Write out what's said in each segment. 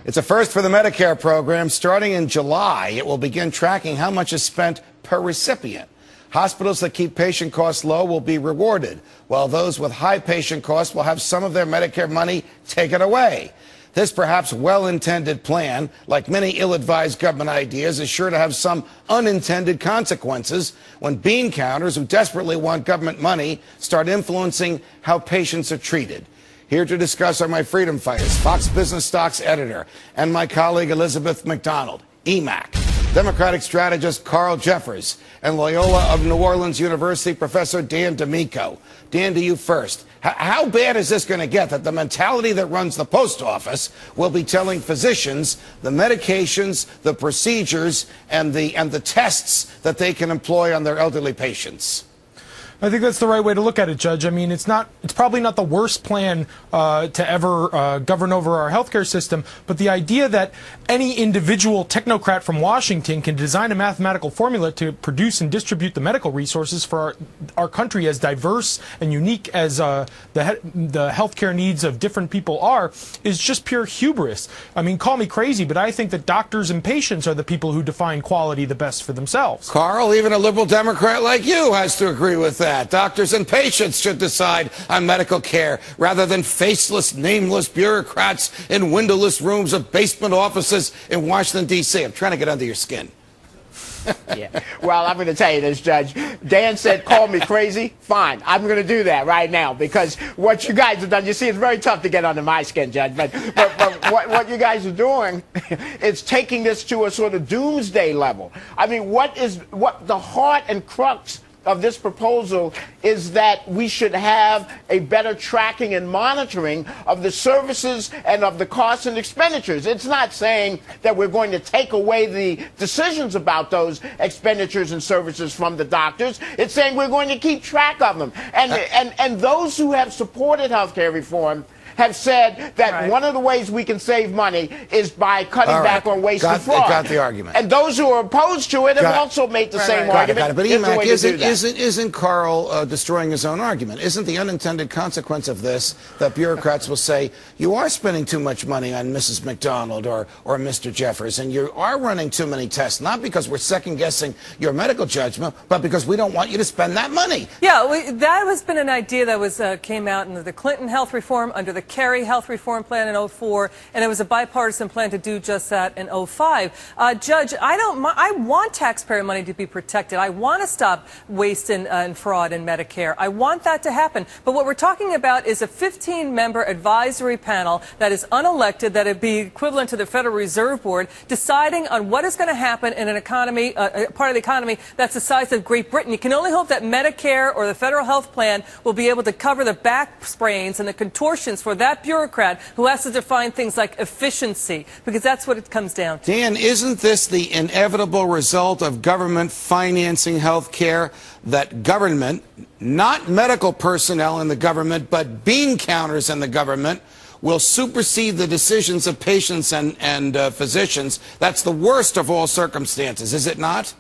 It's a first for the Medicare program. Starting in July, it will begin tracking how much is spent per recipient. Hospitals that keep patient costs low will be rewarded, while those with high patient costs will have some of their Medicare money taken away. This perhaps well-intended plan, like many ill-advised government ideas, is sure to have some unintended consequences when bean counters who desperately want government money start influencing how patients are treated. Here to discuss are my freedom fighters, Fox Business Stocks editor, and my colleague Elizabeth McDonald, EMAC, Democratic strategist Carl Jeffers, and Loyola of New Orleans University professor Dan D'Amico. Dan, to you first. How bad is this going to get that the mentality that runs the post office will be telling physicians the medications, the procedures, and the tests that they can employ on their elderly patients? I think that's the right way to look at it, Judge. I mean, it's probably not the worst plan to ever govern over our healthcare system, but the idea that any individual technocrat from Washington can design a mathematical formula to produce and distribute the medical resources for our country as diverse and unique as the healthcare needs of different people are is just pure hubris. I mean, call me crazy, but I think that doctors and patients are the people who define quality the best for themselves. Carl, even a liberal Democrat like you has to agree with that. Doctors and patients should decide on medical care rather than faceless, nameless bureaucrats in windowless rooms of basement offices in Washington, D.C. I'm trying to get under your skin. Yeah. Well, I'm going to tell you this, Judge. Dan said, call me crazy. Fine. I'm going to do that right now because what you guys have done, you see, it's very tough to get under my skin, Judge, but what you guys are doing is taking this to a sort of doomsday level. I mean, what the heart and crux of this proposal is that we should have a better tracking and monitoring of the services and of the costs and expenditures. It's not saying that we're going to take away the decisions about those expenditures and services from the doctors. It's saying we're going to keep track of them. And those who have supported healthcare reform have said that one of the ways we can save money is by cutting back on waste and fraud. Got the argument. And those who are opposed to it have also made the same argument. But EMAC, isn't Carl destroying his own argument? Isn't the unintended consequence of this that bureaucrats will say, you are spending too much money on Mrs. McDonald or Mr. Jeffers, and you are running too many tests, not because we're second-guessing your medical judgment, but because we don't want you to spend that money? Yeah, that has been an idea that came out in the Clinton health reform, under the Kerry health reform plan in 2004, and it was a bipartisan plan to do just that in 2005. Judge, I want taxpayer money to be protected. I want to stop waste and fraud in Medicare. I want that to happen. But what we're talking about is a 15-member advisory panel that is unelected, that would be equivalent to the Federal Reserve Board, deciding on what is going to happen in an economy, part of the economy that's the size of Great Britain. You can only hope that Medicare or the federal health plan will be able to cover the back sprains and the contortions for that bureaucrat who has to define things like efficiency, because that's what it comes down to. Dan, isn't this the inevitable result of government financing health care, that government, not medical personnel in the government, but bean counters in the government, will supersede the decisions of patients and physicians? That's the worst of all circumstances, is it not?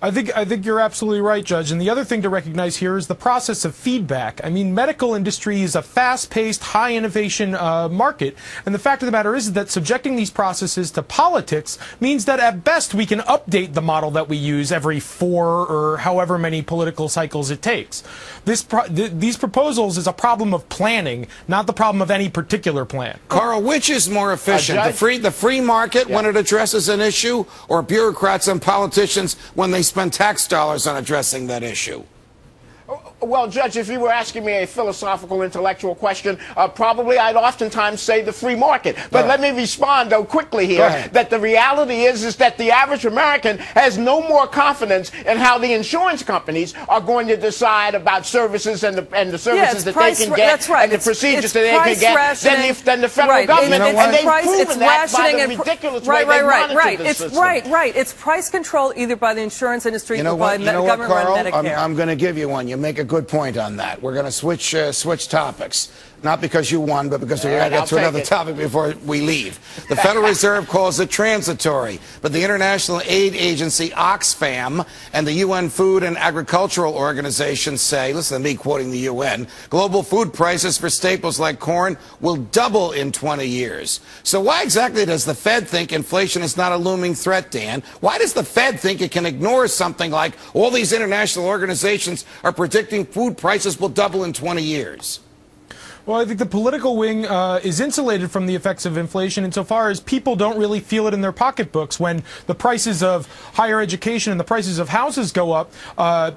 I think you're absolutely right, Judge. And the other thing to recognize here is the process of feedback. I mean, medical industry is a fast-paced, high-innovation market. And the fact of the matter is that subjecting these processes to politics means that at best we can update the model that we use every 4 or however many political cycles it takes. These proposals is a problem of planning, not the problem of any particular plan. Carl, which is more efficient, the free market when it addresses an issue, or bureaucrats and politicians when they spend tax dollars on addressing that issue? Well, Judge, if you were asking me a philosophical, intellectual question, probably I'd oftentimes say the free market. But let me respond, though, quickly here, that the reality is that the average American has no more confidence in how the insurance companies are going to decide about services and the services that they can get and the procedures that they can get than the federal government. And they've proven that by the ridiculous way they monitor the system. It's price control either by the insurance industry or by government-run Medicare. I'm going to give you one. You make a good point on that. We're going to switch topics. Not because you won, but because we're going to get to another topic before we leave. The Federal Reserve calls it transitory, but the international aid agency Oxfam and the UN Food and Agricultural Organization say, listen to me quoting the UN, global food prices for staples like corn will double in 20 years. So why exactly does the Fed think inflation is not a looming threat, Dan? Why does the Fed think it can ignore something like all these international organizations are predicting food prices will double in 20 years? Well, I think the political wing is insulated from the effects of inflation insofar as people don't really feel it in their pocketbooks. When the prices of higher education and the prices of houses go up,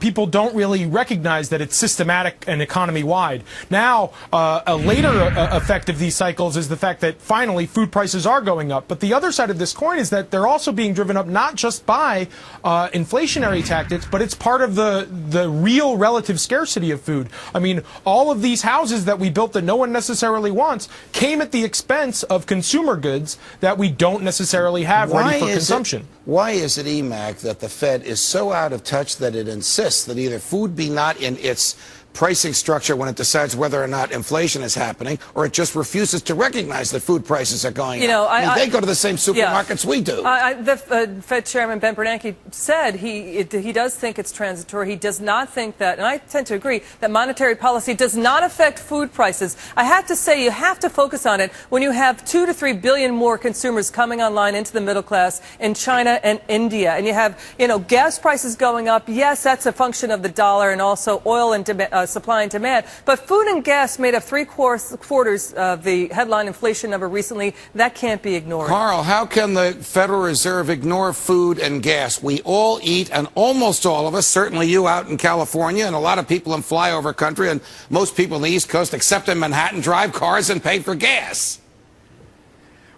people don't really recognize that it's systematic and economy-wide. Now, a later effect of these cycles is the fact that finally food prices are going up. But the other side of this coin is that they're also being driven up not just by inflationary tactics, but it's part of the real relative scarcity of food. I mean, all of these houses that we built that no one necessarily wants came at the expense of consumer goods that we don't necessarily have ready for consumption. Why is it, EMAC, that the Fed is so out of touch that it insists that either food be not in its pricing structure when it decides whether or not inflation is happening, or it just refuses to recognize that food prices are going up? I mean, they go to the same supermarkets we do. The Fed Chairman Ben Bernanke said he does think it's transitory. He does not think that, and I tend to agree, that monetary policy does not affect food prices. I have to say, you have to focus on it when you have 2 to 3 billion more consumers coming online into the middle class in China and India, and you have, gas prices going up. Yes, that's a function of the dollar and also oil and supply and demand. But food and gas made up 3/4 of the headline inflation number recently. That can't be ignored. Carl, how can the Federal Reserve ignore food and gas? We all eat, and almost all of us, certainly you out in California, and a lot of people in flyover country, and most people on the East Coast, except in Manhattan, drive cars and pay for gas.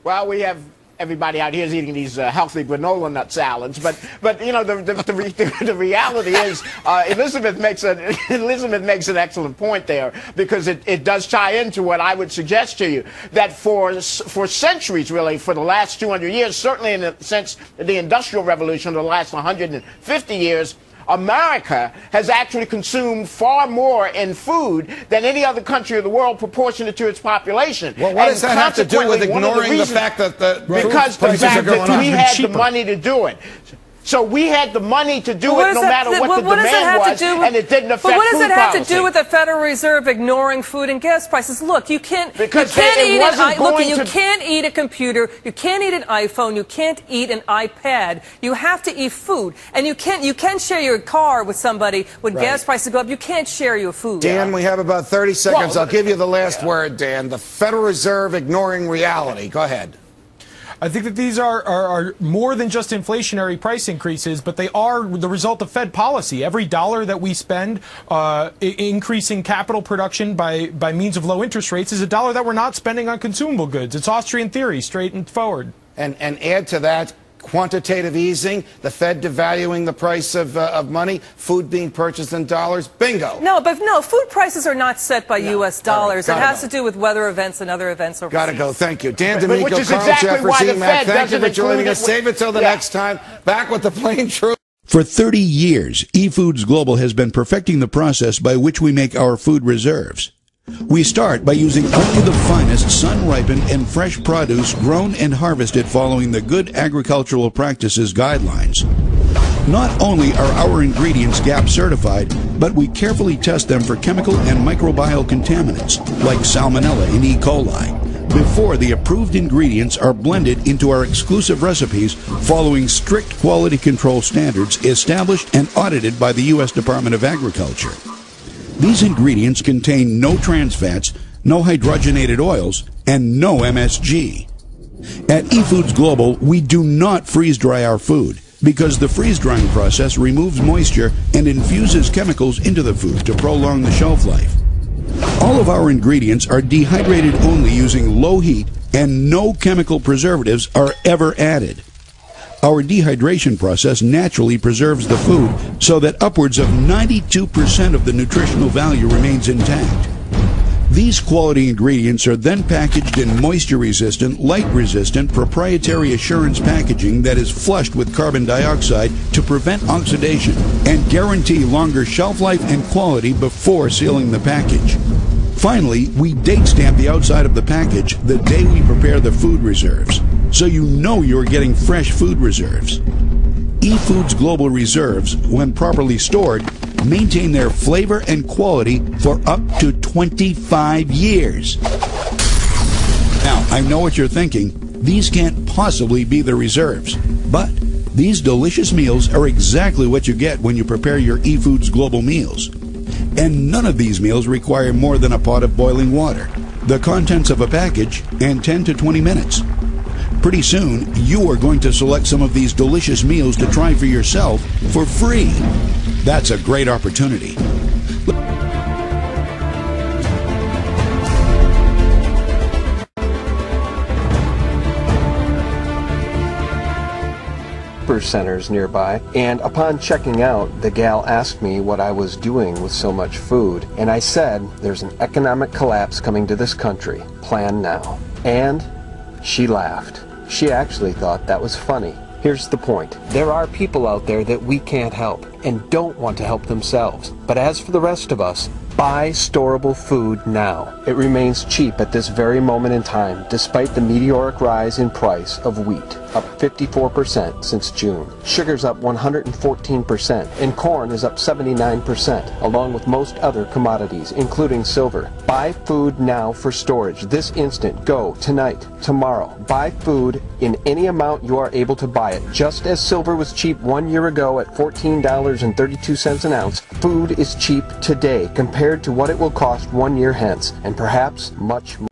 Well, we have everybody out here is eating these healthy granola nut salads, but the reality is Elizabeth makes an excellent point there, because it does tie into what I would suggest to you, that for centuries, really, for the last 200 years, certainly since the Industrial Revolution, the last 150 years, America has actually consumed far more in food than any other country of the world proportionate to its population. Well, what does that have to do with ignoring the fact that because the fact that we had the money to do it. So we had the money to do it no matter what the demand was, and it didn't affect food policy. But what does it have to do with the Federal Reserve ignoring food and gas prices? Look, you can't eat a computer, you can't eat an iPhone, you can't eat an iPad. You have to eat food, and you can share your car with somebody when gas prices go up. You can't share your food. Dan, we have about 30 seconds. I'll give you the last word, Dan. The Federal Reserve ignoring reality. Go ahead. I think that these are more than just inflationary price increases, but they are the result of Fed policy. Every dollar that we spend increasing capital production by means of low interest rates is a dollar that we're not spending on consumable goods. It's Austrian theory, straight and forward. And add to that quantitative easing, the Fed devaluing the price of money, food being purchased in dollars. Bingo. No, food prices are not set by U.S. dollars. It has to do with weather events and other events overseas. Gotta go. Thank you. Dan D'Amico, Carl Jeffers, EMAC. Thank you for joining us. Save it till the next time. Back with the plain truth. For 30 years, eFoods Global has been perfecting the process by which we make our food reserves. We start by using only the finest sun-ripened and fresh produce grown and harvested following the Good Agricultural Practices guidelines. Not only are our ingredients GAP certified, but we carefully test them for chemical and microbial contaminants like Salmonella and E. coli before the approved ingredients are blended into our exclusive recipes following strict quality control standards established and audited by the U.S. Department of Agriculture. These ingredients contain no trans fats, no hydrogenated oils, and no MSG. At eFoods Global, we do not freeze dry our food because the freeze drying process removes moisture and infuses chemicals into the food to prolong the shelf life. All of our ingredients are dehydrated only using low heat, and no chemical preservatives are ever added. Our dehydration process naturally preserves the food so that upwards of 92% of the nutritional value remains intact. These quality ingredients are then packaged in moisture-resistant, light-resistant, proprietary assurance packaging that is flushed with carbon dioxide to prevent oxidation and guarantee longer shelf life and quality before sealing the package. Finally, we date stamp the outside of the package the day we prepare the food reserves, so you know you're getting fresh food reserves. eFoods Global Reserves, when properly stored, maintain their flavor and quality for up to 25 years. Now, I know what you're thinking. These can't possibly be the reserves. But these delicious meals are exactly what you get when you prepare your eFoods Global meals. And none of these meals require more than a pot of boiling water, the contents of a package, and 10 to 20 minutes. Pretty soon, you are going to select some of these delicious meals to try for yourself for free. That's a great opportunity. Centers nearby, and upon checking out, the gal asked me what I was doing with so much food, and I said, there's an economic collapse coming to this country. Plan now. And she laughed. She actually thought that was funny. Here's the point. There are people out there that we can't help and don't want to help themselves. But as for the rest of us, buy storable food now. It remains cheap at this very moment in time, despite the meteoric rise in price of wheat, up 54% since June. Sugar's up 114%, and corn is up 79%, along with most other commodities, including silver. Buy food now for storage. This instant. Go tonight, tomorrow. Buy food in any amount you are able to buy it. Just as silver was cheap 1 year ago at $14.32 an ounce, food is cheap today compared to what it will cost 1 year hence, and perhaps much more.